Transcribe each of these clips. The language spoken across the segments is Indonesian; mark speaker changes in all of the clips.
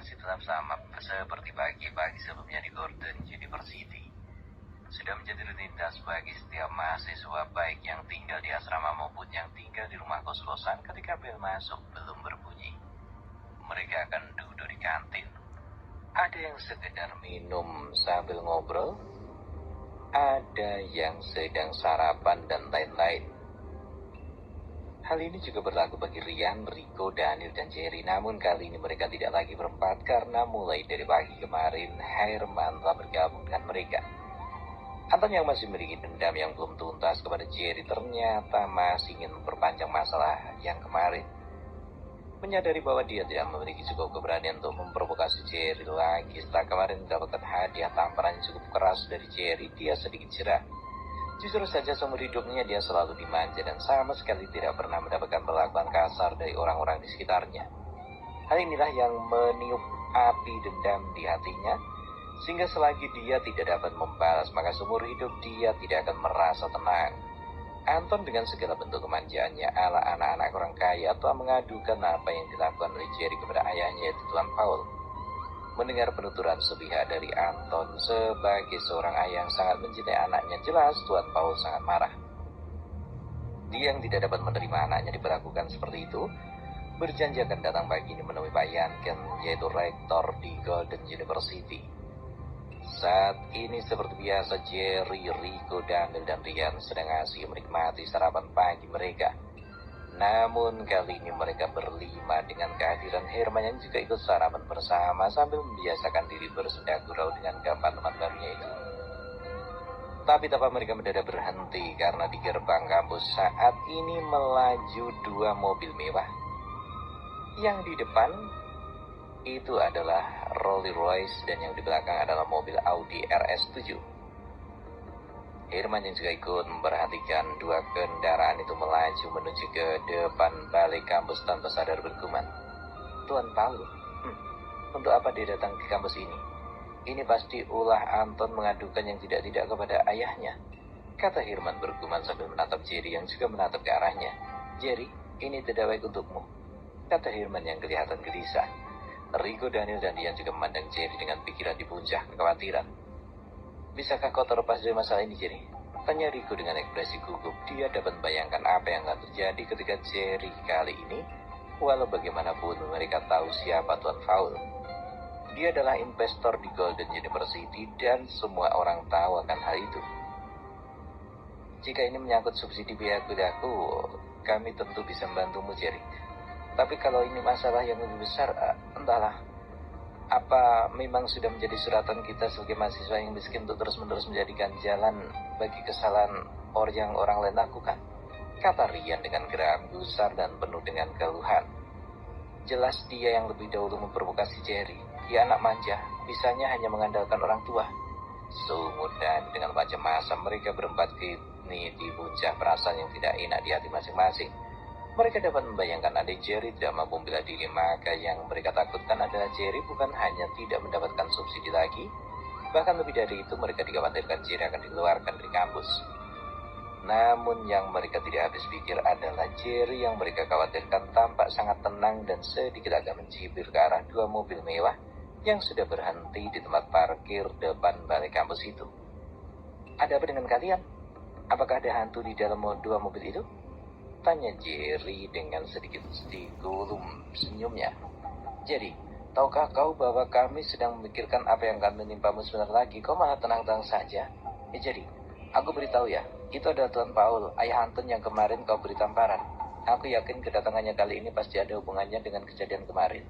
Speaker 1: masih tetap sama seperti pagi-pagi sebelumnya di Gordon University. Sudah menjadi rutinitas bagi setiap mahasiswa baik yang tinggal di asrama maupun yang tinggal di rumah kos-kosan ketika bel masuk belum berbunyi. Mereka akan duduk di kantin. Ada yang sekedar minum sambil ngobrol, ada yang sedang sarapan dan lain-lain. Hal ini juga berlaku bagi Rian, Rico, Daniel, dan Jerry. Namun kali ini mereka tidak lagi berempat karena mulai dari pagi kemarin Herman telah bergabung dengan mereka. Anton yang masih memiliki dendam yang belum tuntas kepada Jerry ternyata masih ingin memperpanjang masalah yang kemarin. Menyadari bahwa dia tidak memiliki cukup keberanian untuk memprovokasi Jerry lagi setelah kemarin mendapatkan hadiah tamparan yang cukup keras dari Jerry, dia sedikit cerah. Jujur saja seumur hidupnya dia selalu dimanja dan sama sekali tidak pernah mendapatkan perlakuan kasar dari orang-orang di sekitarnya. Hal inilah yang meniup api dendam di hatinya, sehingga selagi dia tidak dapat membalas, maka seumur hidup dia tidak akan merasa tenang. Anton dengan segala bentuk kemanjaannya ala anak-anak orang kaya telah mengadukan apa yang dilakukan oleh Jerry kepada ayahnya yaitu Tuan Paul. Mendengar penuturan sepihak dari Anton sebagai seorang ayah yang sangat mencintai anaknya, jelas Tuan Paul sangat marah. Dia yang tidak dapat menerima anaknya diperlakukan seperti itu, berjanji akan datang pagi ini menemui Pak Yanken, yaitu rektor di Golden University. Saat ini seperti biasa Jerry, Rico, Daniel, dan Rian sedang asik menikmati sarapan pagi mereka. Namun kali ini mereka berlima dengan kehadiran Herman yang juga ikut sarapan bersama sambil membiasakan diri bersenda gurau dengan keempat teman barunya itu. Tapi tanpa mereka mendadak berhenti karena di gerbang kampus saat ini melaju dua mobil mewah. Yang di depan itu adalah Rolls Royce dan yang di belakang adalah mobil Audi RS7. Herman yang juga ikut memperhatikan dua kendaraan itu melaju menuju ke depan balik kampus tanpa sadar bergumam. Tuan Paul, untuk apa dia datang ke kampus ini? Ini pasti ulah Anton mengadukan yang tidak-tidak kepada ayahnya, kata Herman bergumam sambil menatap Jerry yang juga menatap ke arahnya. Jerry, ini tidak baik untukmu, kata Herman yang kelihatan gelisah. Rico, Daniel, dan Dian juga memandang Jerry dengan pikiran di puncak kekhawatiran. Bisakah kau terlepas dari masalah ini, Jerry? Tanya Rico dengan ekspresi gugup. Dia dapat membayangkan apa yang akan terjadi ketika Jerry kali ini, walau bagaimanapun mereka tahu siapa Tuan Paul. Dia adalah investor di Golden University dan semua orang tahu akan hal itu. Jika ini menyangkut subsidi biaya kuliahku, kami tentu bisa membantumu, Jerry. Tapi kalau ini masalah yang lebih besar, entahlah. Apa memang sudah menjadi suratan kita sebagai mahasiswa yang miskin untuk terus-menerus menjadikan jalan bagi kesalahan yang orang lain lakukan? Kata Rian dengan geram gusar dan penuh dengan keluhan. Jelas dia yang lebih dahulu memprovokasi Jerry. Dia anak manja, bisanya hanya mengandalkan orang tua. Sungut dan dengan wajah masam mereka berempat kini di puncak perasaan yang tidak enak di hati masing-masing. Mereka dapat membayangkan adik Jerry tidak mampu membela diri, maka yang mereka takutkan adalah Jerry bukan hanya tidak mendapatkan subsidi lagi, bahkan lebih dari itu mereka dikhawatirkan Jerry akan dikeluarkan dari kampus. Namun yang mereka tidak habis pikir adalah Jerry yang mereka khawatirkan tampak sangat tenang dan sedikit agak mencibir ke arah dua mobil mewah yang sudah berhenti di tempat parkir depan balai kampus itu. Ada apa dengan kalian? Apakah ada hantu di dalam dua mobil itu? Tanya Jerry dengan sedikit gulung senyumnya. Jerry, tahukah kau bahwa kami sedang memikirkan apa yang akan menimpamu sebentar lagi? Kau malah tenang-tenang saja. Jerry, aku beritahu ya, itu adalah Tuan Paul, ayah Anton yang kemarin kau beri tamparan. Aku yakin kedatangannya kali ini pasti ada hubungannya dengan kejadian kemarin.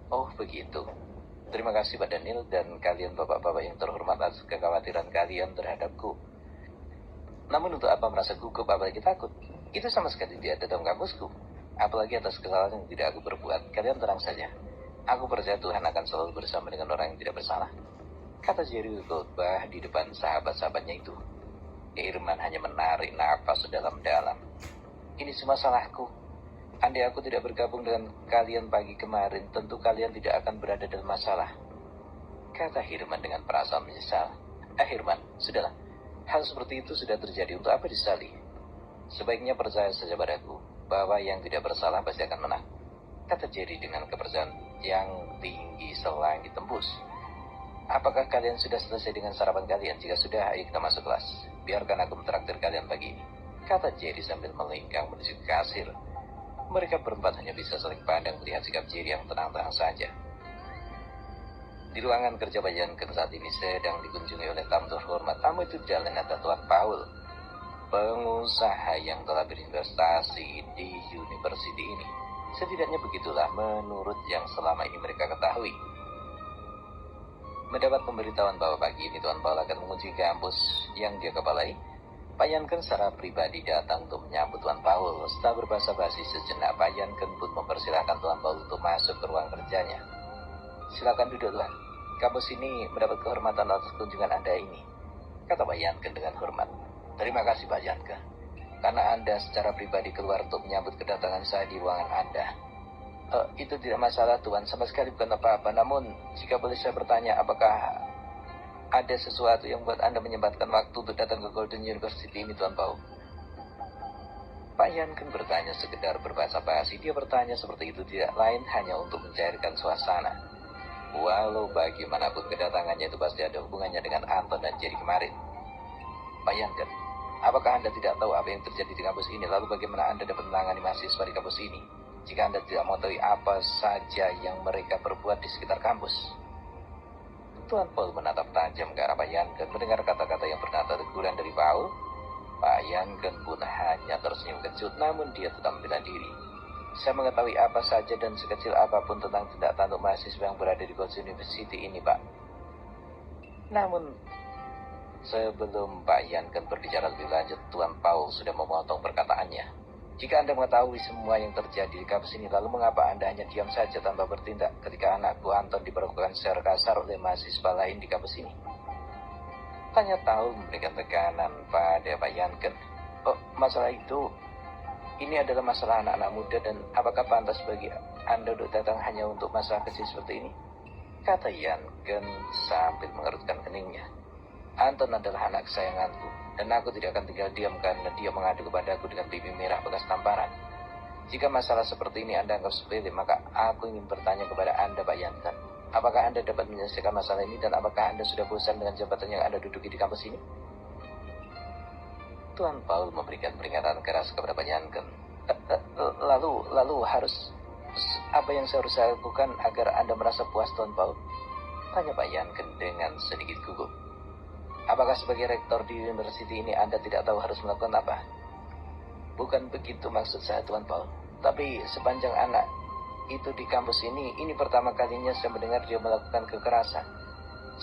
Speaker 1: Oh begitu. Terima kasih Pak Daniel dan kalian bapak-bapak yang terhormat atas kekhawatiran kalian terhadapku. Namun untuk apa merasa gugup apalagi takut? Itu sama sekali tidak ada dalam kampusku. Apalagi atas kesalahan yang tidak aku berbuat. Kalian tenang saja. Aku percaya Tuhan akan selalu bersama dengan orang yang tidak bersalah, kata Jerry khotbah di depan sahabat-sahabatnya itu. Herman hanya menarik nafas sedalam-dalam. Ini semua salahku. Andai aku tidak bergabung dengan kalian pagi kemarin, tentu kalian tidak akan berada dalam masalah, kata Herman dengan perasaan menyesal. Herman, sudahlah. Hal seperti itu sudah terjadi, untuk apa disesali? Sebaiknya percaya saja padaku, bahwa yang tidak bersalah pasti akan menang, kata Jerry dengan kepercayaan yang tinggi selangit tembus. Apakah kalian sudah selesai dengan sarapan kalian? Jika sudah, ayo kita masuk kelas. Biarkan aku mentraktir kalian pagi ini, kata Jerry sambil melenggang menuju ke kasir. Mereka berempat hanya bisa saling pandang melihat sikap Jerry yang tenang-tenang saja. Di ruangan kerja Pak Yanken saat ini sedang dikunjungi oleh tamu terhormat. Tamu itu tidak lain adalah Tuan Paul, pengusaha yang telah berinvestasi di university ini. Setidaknya begitulah menurut yang selama ini mereka ketahui. Mendapat pemberitahuan bahwa pagi ini Tuan Paul akan mengunjungi kampus yang dia kepalai, Pak Yanken secara pribadi datang untuk menyambut Tuan Paul. Setelah berbasa-basi sejenak, Pak Yanken pun mempersilahkan Tuan Paul untuk masuk ke ruang kerjanya. Silakan duduk, Tuan. Kampus ini mendapat kehormatan atas kunjungan Anda ini, kata Pak Yanken dengan hormat. Terima kasih Pak Yanken, karena Anda secara pribadi keluar untuk menyambut kedatangan saya di ruangan Anda. Itu tidak masalah Tuan, sama sekali bukan apa-apa. Namun, jika boleh saya bertanya, apakah ada sesuatu yang membuat Anda menyempatkan waktu untuk datang ke Golden University ini, Tuan Paul? Pak Yanken bertanya sekedar berbahasa basi. Dia bertanya seperti itu tidak lain hanya untuk mencairkan suasana. Walau bagaimanapun kedatangannya itu pasti ada hubungannya dengan Anton dan Jerry kemarin. Pak Yanken, apakah Anda tidak tahu apa yang terjadi di kampus ini? Lalu bagaimana Anda dapat menangani mahasiswa di kampus ini? Jika Anda tidak mengetahui apa saja yang mereka perbuat di sekitar kampus. Tuan Paul menatap tajam ke arah Pak Yanken. Mendengar kata-kata yang bernada teguran dari Paul, Pak Yanken pun hanya tersenyum kecut, namun dia tetap membela diri. Saya mengetahui apa saja dan sekecil apapun tentang tindak tanduk mahasiswa yang berada di Golden University ini, Pak. Namun, sebelum Pak Yanken berbicara lebih lanjut, Tuan Paul sudah memotong perkataannya. Jika Anda mengetahui semua yang terjadi di kampus ini, lalu mengapa Anda hanya diam saja tanpa bertindak ketika anakku Anton diperlakukan secara kasar oleh mahasiswa lain di kampus ini? Tanya Paul memberikan tekanan pada Pak Yanken. Masalah itu, ini adalah masalah anak-anak muda dan apakah pantas bagi Anda untuk datang hanya untuk masalah kecil seperti ini? Kata Yanken sambil mengerutkan keningnya. Anton adalah anak kesayanganku, dan aku tidak akan tinggal diam karena dia mengadu kepadaku dengan pipi merah bekas tamparan. Jika masalah seperti ini Anda anggap sepele, maka aku ingin bertanya kepada Anda, Pak Yanken. Apakah Anda dapat menyelesaikan masalah ini dan apakah Anda sudah bosan dengan jabatan yang Anda duduki di kampus ini? Tuan Paul memberikan peringatan keras kepada Pak Yanken. Lalu apa yang harus saya lakukan agar Anda merasa puas, Tuan Paul? Tanya Pak Yanken dengan sedikit gugup. Apakah sebagai rektor di university ini Anda tidak tahu harus melakukan apa? Bukan begitu maksud saya, Tuan Paul. Tapi sepanjang anak itu di kampus ini pertama kalinya saya mendengar dia melakukan kekerasan.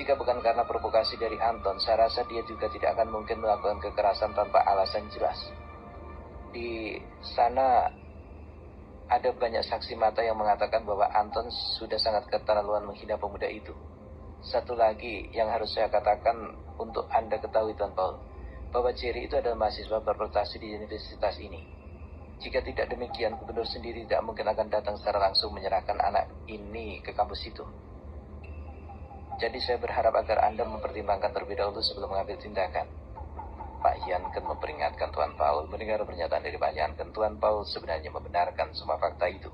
Speaker 1: Jika bukan karena provokasi dari Anton, saya rasa dia juga tidak akan mungkin melakukan kekerasan tanpa alasan jelas. Di sana ada banyak saksi mata yang mengatakan bahwa Anton sudah sangat keterlaluan menghina pemuda itu. Satu lagi yang harus saya katakan untuk Anda ketahui, Tuan Paul, bahwa Jerry itu adalah mahasiswa berprestasi di universitas ini. Jika tidak demikian, gubernur sendiri tidak mungkin akan datang secara langsung menyerahkan anak ini ke kampus itu. Jadi saya berharap agar Anda mempertimbangkan terlebih dahulu sebelum mengambil tindakan. Pak Yanken memperingatkan Tuan Paul. Mendengar pernyataan dari Pak Yanken, Tuan Paul sebenarnya membenarkan semua fakta itu.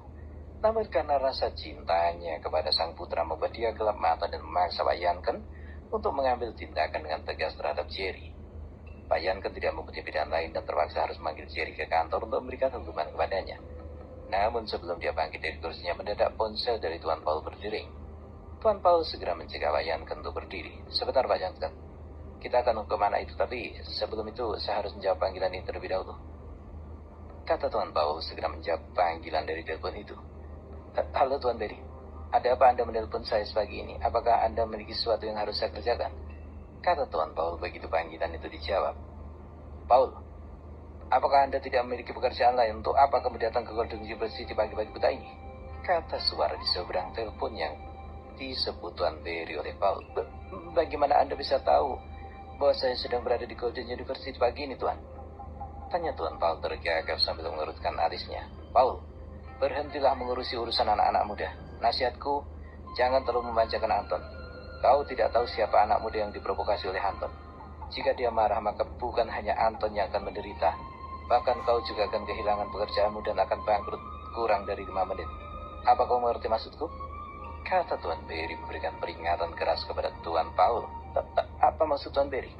Speaker 1: Namun karena rasa cintanya kepada sang putra membuat dia gelap mata dan memaksa Pak Yanken untuk mengambil tindakan dengan tegas terhadap Jerry. Pak Yanken tidak mempunyai pilihan lain dan terpaksa harus memanggil Jerry ke kantor untuk memberikan hukuman kepadanya. Namun sebelum dia bangkit dari kursinya, mendadak ponsel dari Tuan Paul berdering. Tuan Paul segera mencegah Pak Yanken untuk berdiri. Sebentar Pak Yanken, kita akan hukum anak itu, tapi sebelum itu saya harus menjawab panggilan ini terlebih dahulu, kata Tuan Paul segera menjawab panggilan dari telepon itu. Halo Tuan Berry, ada apa Anda menelpon saya sepagi ini? Apakah Anda memiliki sesuatu yang harus saya kerjakan? Kata Tuan Paul begitu panggilan itu dijawab. Paul, apakah Anda tidak memiliki pekerjaan lain? Untuk apa kamu datang ke Golden University pagi-pagi buta ini? Kata suara di seberang telepon yang disebut Tuan Berry oleh Paul. Bagaimana Anda bisa tahu bahwa saya sedang berada di Golden University pagi ini, Tuan? Tanya Tuan Paul tergagap sambil mengerutkan alisnya. Paul, berhentilah mengurusi urusan anak-anak muda. Nasihatku, jangan terlalu memanjakan Anton. Kau tidak tahu siapa anak muda yang diprovokasi oleh Anton. Jika dia marah, maka bukan hanya Anton yang akan menderita. Bahkan kau juga akan kehilangan pekerjaanmu dan akan bangkrut kurang dari 5 menit. Apa kau mengerti maksudku? Kata Tuan Berry memberikan peringatan keras kepada Tuan Paul. Apa maksud Tuan Berry?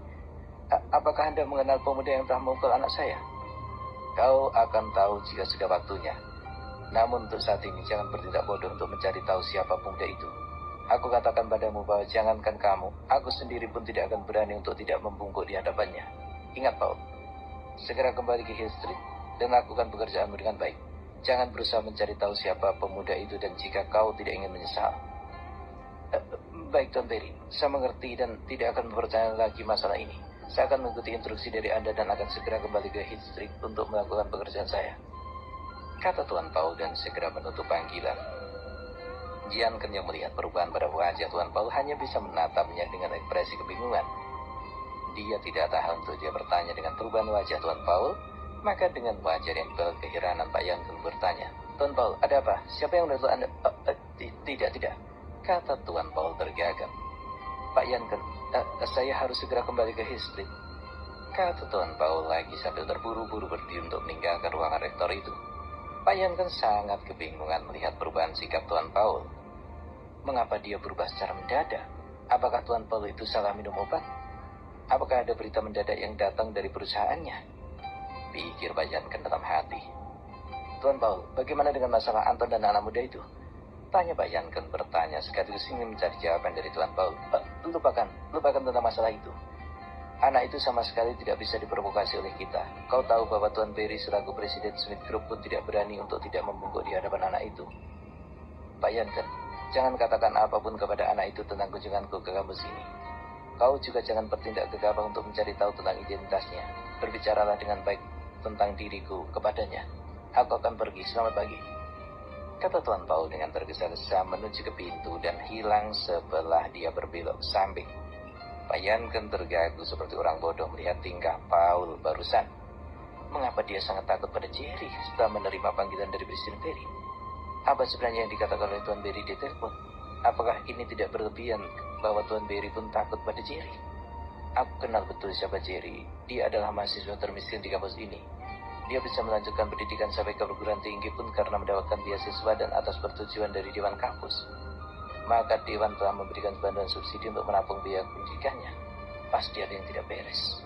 Speaker 1: Apakah Anda mengenal pemuda yang telah memukul anak saya? Kau akan tahu jika sudah waktunya. Namun untuk saat ini jangan bertindak bodoh untuk mencari tahu siapa pemuda itu. Aku katakan padamu bahwa jangankan kamu, aku sendiri pun tidak akan berani untuk tidak membungkuk di hadapannya. Ingat Paul, segera kembali ke Hill Street dan lakukan pekerjaanmu dengan baik. Jangan berusaha mencari tahu siapa pemuda itu dan jika kau tidak ingin menyesal. Baik Tuan Berry, saya mengerti dan tidak akan mempercayai lagi masalah ini. Saya akan mengikuti instruksi dari Anda dan akan segera kembali ke Hill Street untuk melakukan pekerjaan saya. Kata Tuan Paul dan segera menutup panggilan. Janken yang melihat perubahan pada wajah Tuan Paul hanya bisa menatapnya dengan ekspresi kebingungan. Dia tidak tahan untuk dia bertanya dengan perubahan wajah Tuan Paul, maka dengan wajah yang penuh keheranan Pak Janken bertanya, Tuan Paul, ada apa? Siapa yang menuntut Anda? Tidak, kata Tuan Paul tergagap. Pak Janken, saya harus segera kembali ke Hill Street, kata Tuan Paul lagi sambil terburu-buru berdiri untuk meninggalkan ruangan rektor itu. Pak Janken sangat kebingungan melihat perubahan sikap Tuan Paul. Mengapa dia berubah secara mendadak? Apakah Tuan Paul itu salah minum obat? Apakah ada berita mendadak yang datang dari perusahaannya? Pikir Pak Janken dalam hati. Tuan Paul, bagaimana dengan masalah Anton dan anak muda itu? Tanya Pak Janken bertanya sekaligus ingin mencari jawaban dari Tuan Paul. Lupakan tentang masalah itu. Anak itu sama sekali tidak bisa diprovokasi oleh kita. Kau tahu bahwa Tuan Berry selaku Presiden Smith Group pun tidak berani untuk tidak membungkuk di hadapan anak itu. Pak Janken, jangan katakan apapun kepada anak itu tentang kunjunganku ke kampus ini. Kau juga jangan bertindak gegabah untuk mencari tahu tentang identitasnya. Berbicaralah dengan baik tentang diriku kepadanya. Aku akan pergi, selamat pagi. Kata Tuan Paul dengan tergesa-gesa menuju ke pintu dan hilang sebelah dia berbelok samping. Pak Janken terganggu seperti orang bodoh melihat tingkah Paul barusan. Mengapa dia sangat takut pada Jerry setelah menerima panggilan dari Presiden Berry? Apa sebenarnya yang dikatakan oleh Tuan Berry di telepon? Apakah ini tidak berlebihan bahwa Tuan Berry pun takut pada Jerry? Aku kenal betul siapa Jerry. Dia adalah mahasiswa termiskin di kampus ini. Dia bisa melanjutkan pendidikan sampai ke perguruan tinggi pun karena mendapatkan beasiswa dan atas persetujuan dari Dewan Kampus. Maka Dewan telah memberikan bantuan subsidi untuk menampung biaya pendidikannya. Pasti ada yang tidak beres.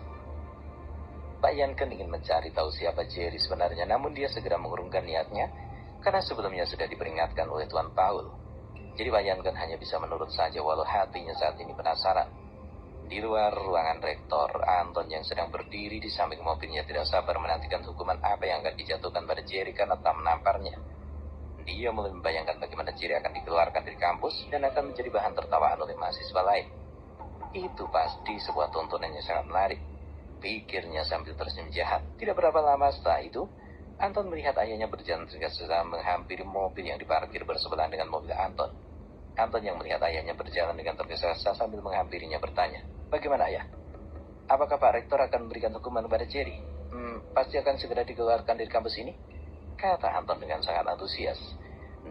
Speaker 1: Pak Janken ingin mencari tahu siapa Jerry sebenarnya, namun dia segera mengurungkan niatnya karena sebelumnya sudah diperingatkan oleh Tuan Paul. Jadi Pak Janken hanya bisa menurut saja walau hatinya saat ini penasaran. Di luar ruangan rektor, Anton yang sedang berdiri di samping mobilnya tidak sabar menantikan hukuman apa yang akan dijatuhkan pada Jerry karena telah menamparnya. Dia mulai membayangkan bagaimana Jerry akan dikeluarkan dari kampus dan akan menjadi bahan tertawaan oleh mahasiswa lain. Itu pasti sebuah tontonan yang sangat menarik, pikirnya sambil tersenyum jahat. Tidak berapa lama setelah itu, Anton melihat ayahnya berjalan tergesa-gesa menghampiri mobil yang diparkir bersebelahan dengan mobil Anton. Anton yang melihat ayahnya berjalan dengan tergesa-gesa sambil menghampirinya bertanya, "Bagaimana ayah? Apakah Pak Rektor akan memberikan hukuman kepada Jerry? Pasti akan segera dikeluarkan dari kampus ini?" Kata Anton dengan sangat antusias.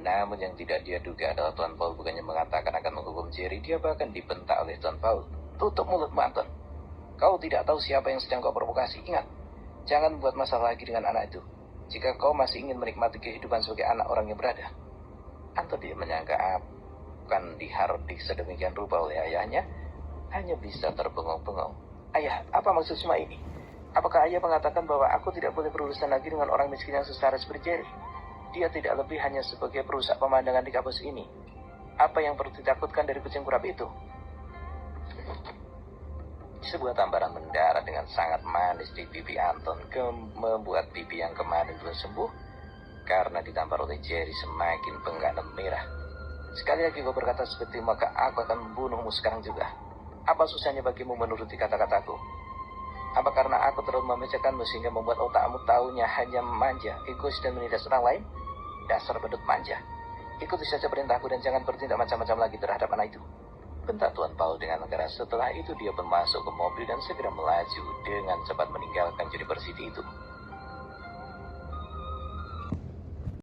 Speaker 1: Namun yang tidak dia duga adalah Tuan Paul bukannya mengatakan akan menghukum Jerry, dia bahkan dibentak oleh Tuan Paul. "Tutup mulutmu Anton. Kau tidak tahu siapa yang sedang kau provokasi. Ingat, jangan buat masalah lagi dengan anak itu. Jika kau masih ingin menikmati kehidupan sebagai anak orang yang berada." Anton tidak menyangka akan dihardik sedemikian rupa oleh ayahnya, hanya bisa terbengong-bengong. "Ayah, apa maksud semua ini? Apakah ayah mengatakan bahwa aku tidak boleh berurusan lagi dengan orang miskin yang sengsara seperti Jerry? Dia tidak lebih hanya sebagai perusak pemandangan di kampus ini. Apa yang perlu ditakutkan dari kucing kurap itu?" Sebuah tamparan mendarat dengan sangat manis di pipi Anton, membuat pipi yang kemarin belum sembuh karena ditampar oleh Jerry semakin bengkak dan merah. "Sekali lagi kau berkata seperti itu, maka aku akan membunuhmu sekarang juga. Apa susahnya bagimu menuruti kata-kataku? Apa karena aku terlalu memecahkanmu sehingga membuat otakmu tahunya hanya manja, egois dan menindas orang lain? Dasar bedut manja. Ikuti saja perintahku dan jangan bertindak macam-macam lagi terhadap anak itu," bentak Tuan Paul dengan keras. Setelah itu dia pun masuk ke mobil dan segera melaju dengan cepat meninggalkan University itu.